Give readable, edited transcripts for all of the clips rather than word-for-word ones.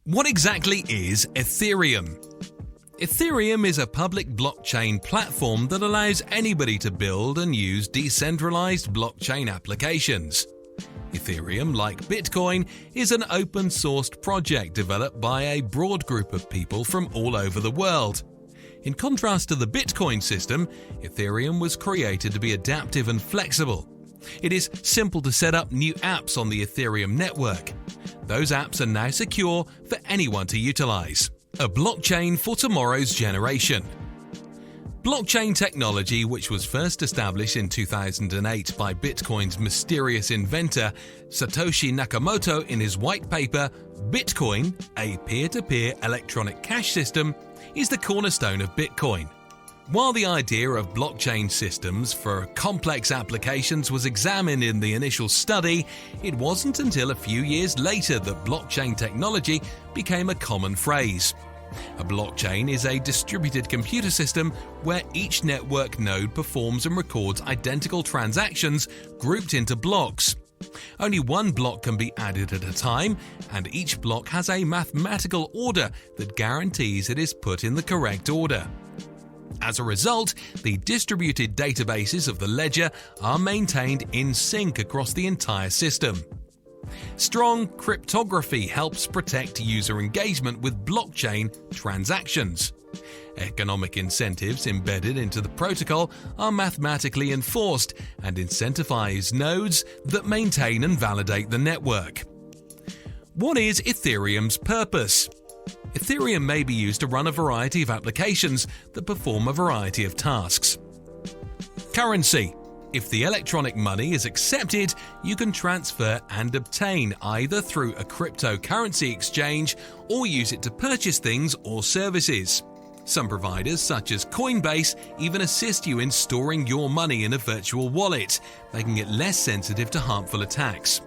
What exactly is Ethereum? Ethereum is a public blockchain platform that allows anybody to build and use decentralized blockchain applications. Ethereum, like Bitcoin, is an open-sourced project developed by a broad group of people from all over the world. In contrast to the Bitcoin system, Ethereum was created to be adaptive and flexible. It is simple to set up new apps on the Ethereum network. Those apps are now secure for anyone to utilize. A blockchain for tomorrow's generation. Blockchain technology, which was first established in 2008 by Bitcoin's mysterious inventor Satoshi Nakamoto in his white paper, Bitcoin, a peer-to-peer electronic cash system, is the cornerstone of Bitcoin. While the idea of blockchain systems for complex applications was examined in the initial study, it wasn't until a few years later that blockchain technology became a common phrase. A blockchain is a distributed computer system where each network node performs and records identical transactions grouped into blocks. Only one block can be added at a time, and each block has a mathematical order that guarantees it is put in the correct order. As a result, the distributed databases of the ledger are maintained in sync across the entire system. Strong cryptography helps protect user engagement with blockchain transactions. Economic incentives embedded into the protocol are mathematically enforced and incentivize nodes that maintain and validate the network. What is Ethereum's purpose? Ethereum may be used to run a variety of applications that perform a variety of tasks. Currency. If the electronic money is accepted, you can transfer and obtain either through a cryptocurrency exchange or use it to purchase things or services. Some providers, such as Coinbase, even assist you in storing your money in a virtual wallet, making it less sensitive to harmful attacks.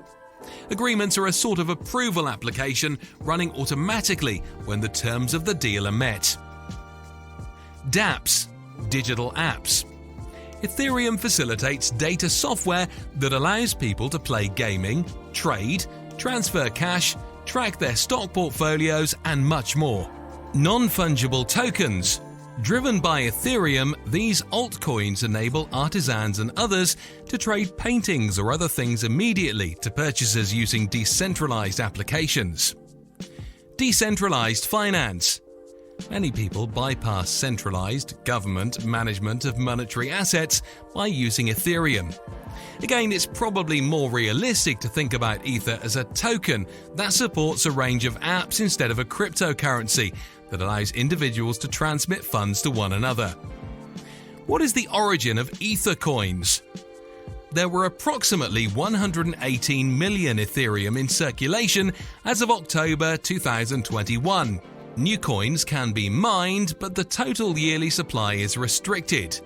Agreements are a sort of approval application running automatically when the terms of the deal are met. dApps, digital apps. Ethereum facilitates data software that allows people to play gaming, trade, transfer cash, track their stock portfolios, and much more. Non-fungible tokens. Driven by Ethereum, these altcoins enable artisans and others to trade paintings or other things immediately to purchasers using decentralized applications. Decentralized finance. Many people bypass centralized government management of monetary assets by using Ethereum. Again, it's probably more realistic to think about Ether as a token that supports a range of apps instead of a cryptocurrency that allows individuals to transmit funds to one another. What is the origin of Ether coins? There were approximately 118 million Ethereum in circulation as of October 2021. New coins can be mined, but the total yearly supply is restricted.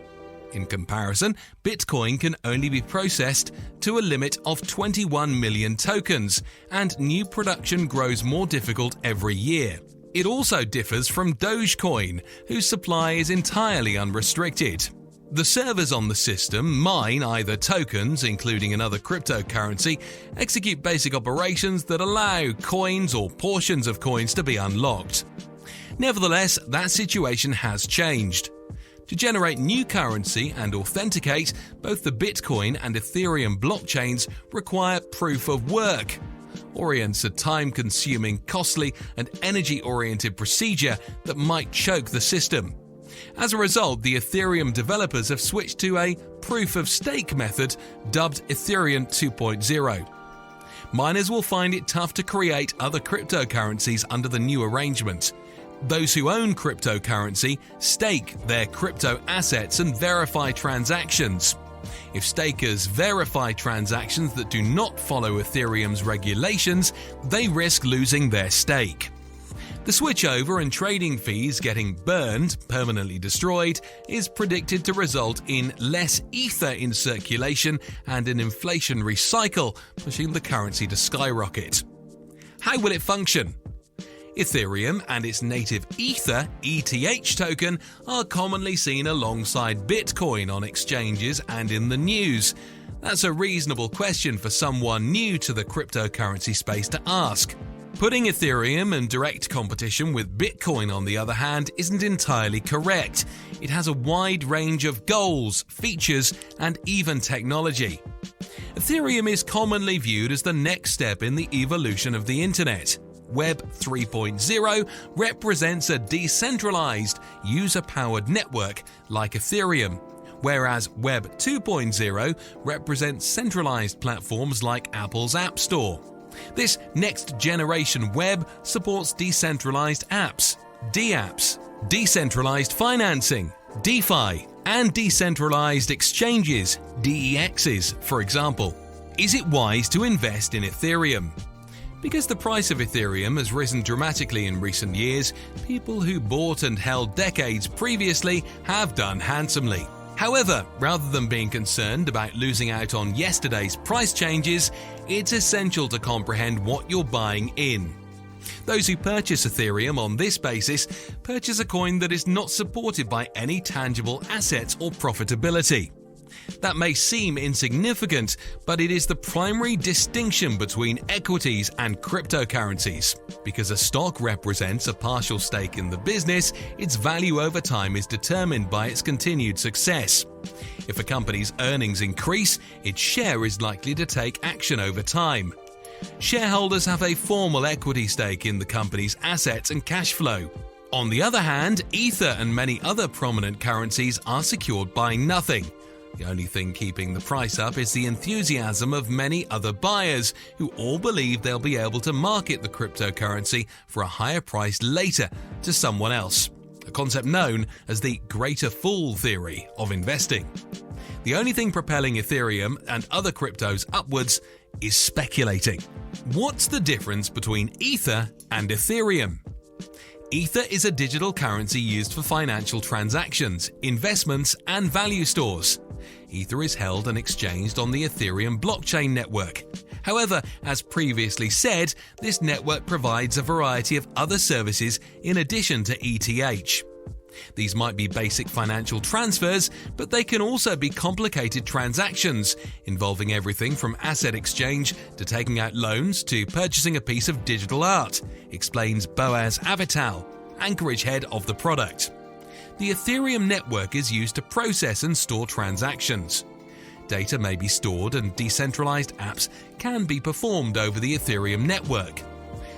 In comparison, Bitcoin can only be processed to a limit of 21 million tokens, and new production grows more difficult every year. It also differs from Dogecoin, whose supply is entirely unrestricted. The servers on the system mine either tokens, including another cryptocurrency, execute basic operations that allow coins or portions of coins to be unlocked. Nevertheless, that situation has changed. To generate new currency and authenticate, both the Bitcoin and Ethereum blockchains require proof of work. Orients a time-consuming, costly, and energy-oriented procedure that might choke the system. As a result, the Ethereum developers have switched to a proof-of-stake method dubbed Ethereum 2.0. Miners will find it tough to create other cryptocurrencies under the new arrangement. Those who own cryptocurrency stake their crypto assets and verify transactions. If stakers verify transactions that do not follow Ethereum's regulations, they risk losing their stake. The switchover and trading fees getting burned, permanently destroyed, is predicted to result in less Ether in circulation and an inflationary cycle, pushing the currency to skyrocket. How will it function? Ethereum and its native Ether (ETH) token are commonly seen alongside Bitcoin on exchanges and in the news. That's a reasonable question for someone new to the cryptocurrency space to ask. Putting Ethereum in direct competition with Bitcoin, on the other hand, isn't entirely correct. It has a wide range of goals, features, and even technology. Ethereum is commonly viewed as the next step in the evolution of the Internet. Web 3.0 represents a decentralized, user-powered network like Ethereum, whereas Web 2.0 represents centralized platforms like Apple's App Store. This next-generation web supports decentralized apps, DApps, decentralized financing, DeFi, and decentralized exchanges, DEXs, for example. Is it wise to invest in Ethereum? Because the price of Ethereum has risen dramatically in recent years, people who bought and held decades previously have done handsomely. However, rather than being concerned about losing out on yesterday's price changes, it's essential to comprehend what you're buying in. Those who purchase Ethereum on this basis purchase a coin that is not supported by any tangible assets or profitability. That may seem insignificant, but it is the primary distinction between equities and cryptocurrencies. Because a stock represents a partial stake in the business, its value over time is determined by its continued success. If a company's earnings increase, its share is likely to take action over time. Shareholders have a formal equity stake in the company's assets and cash flow. On the other hand, Ether and many other prominent currencies are secured by nothing. The only thing keeping the price up is the enthusiasm of many other buyers who all believe they'll be able to market the cryptocurrency for a higher price later to someone else, a concept known as the greater fool theory of investing. The only thing propelling Ethereum and other cryptos upwards is speculating. What's the difference between Ether and Ethereum? Ether is a digital currency used for financial transactions, investments, and value stores. Ether is held and exchanged on the Ethereum blockchain network. However, as previously said, this network provides a variety of other services in addition to ETH. These might be basic financial transfers, but they can also be complicated transactions, involving everything from asset exchange to taking out loans to purchasing a piece of digital art, explains Boaz Avital, Anchorage head of the product. The Ethereum network is used to process and store transactions. Data may be stored and decentralized apps can be performed over the Ethereum network.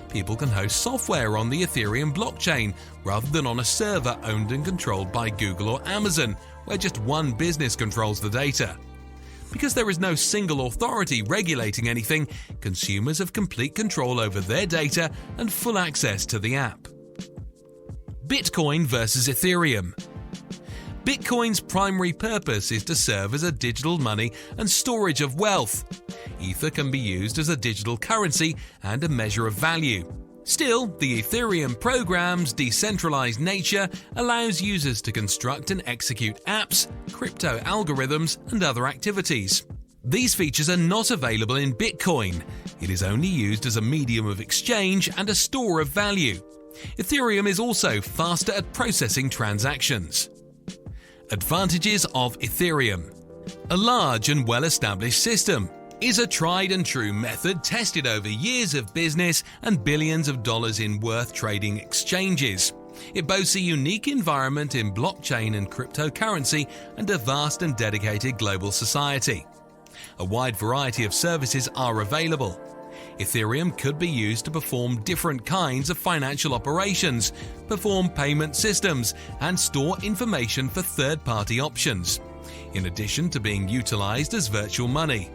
People can host software on the Ethereum blockchain rather than on a server owned and controlled by Google or Amazon, where just one business controls the data. Because there is no single authority regulating anything, consumers have complete control over their data and full access to the app. Bitcoin versus Ethereum. Bitcoin's primary purpose is to serve as a digital money and storage of wealth. Ether can be used as a digital currency and a measure of value. Still, the Ethereum program's decentralized nature allows users to construct and execute apps, crypto algorithms, and other activities. These features are not available in Bitcoin. It is only used as a medium of exchange and a store of value. Ethereum is also faster at processing transactions. Advantages of Ethereum. A large and well-established system. Is a tried-and-true method tested over years of business and billions of dollars in worth trading exchanges. It boasts a unique environment in blockchain and cryptocurrency and a vast and dedicated global society. A wide variety of services are available. Ethereum could be used to perform different kinds of financial operations, perform payment systems, and store information for third-party options, in addition to being utilized as virtual money.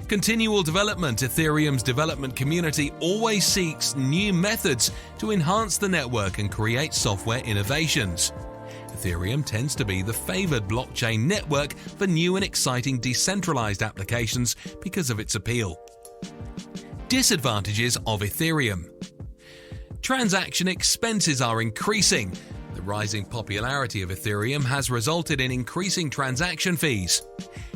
Continual development. Ethereum's development community always seeks new methods to enhance the network and create software innovations. Ethereum tends to be the favored blockchain network for new and exciting decentralized applications because of its appeal. Disadvantages of Ethereum. Transaction expenses are increasing. The rising popularity of Ethereum has resulted in increasing transaction fees.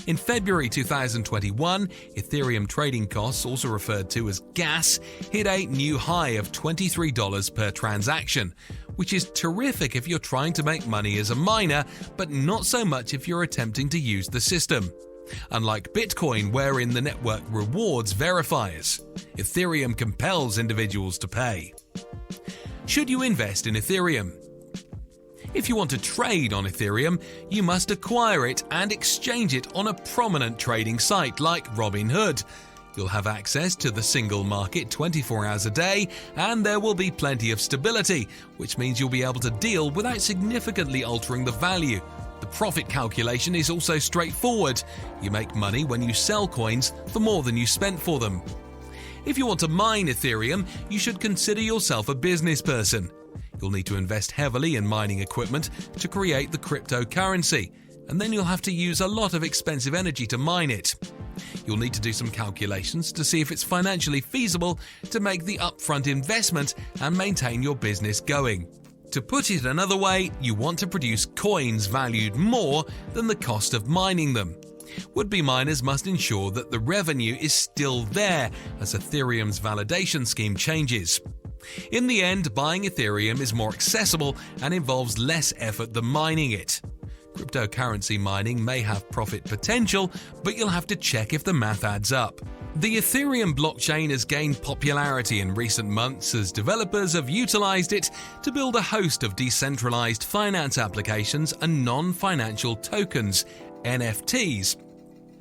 In February 2021, Ethereum trading costs, also referred to as gas, hit a new high of $23 per transaction, which is terrific if you're trying to make money as a miner, but not so much if you're attempting to use the system. Unlike Bitcoin, wherein the network rewards verifiers, Ethereum compels individuals to pay. Should you invest in Ethereum? If you want to trade on Ethereum, you must acquire it and exchange it on a prominent trading site like Robinhood. You'll have access to the single market 24 hours a day, and there will be plenty of stability, which means you'll be able to deal without significantly altering the value. The profit calculation is also straightforward. You make money when you sell coins for more than you spent for them. If you want to mine Ethereum, you should consider yourself a business person. You'll need to invest heavily in mining equipment to create the cryptocurrency, and then you'll have to use a lot of expensive energy to mine it. You'll need to do some calculations to see if it's financially feasible to make the upfront investment and maintain your business going. To put it another way, you want to produce coins valued more than the cost of mining them. Would-be miners must ensure that the revenue is still there as Ethereum's validation scheme changes. In the end, buying Ethereum is more accessible and involves less effort than mining it. Cryptocurrency mining may have profit potential, but you'll have to check if the math adds up. The Ethereum blockchain has gained popularity in recent months as developers have utilized it to build a host of decentralized finance applications and non-financial tokens, NFTs.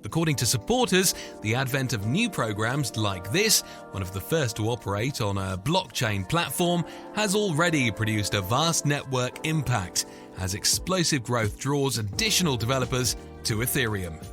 According to supporters, the advent of new programs like this, one of the first to operate on a blockchain platform, has already produced a vast network impact as explosive growth draws additional developers to Ethereum.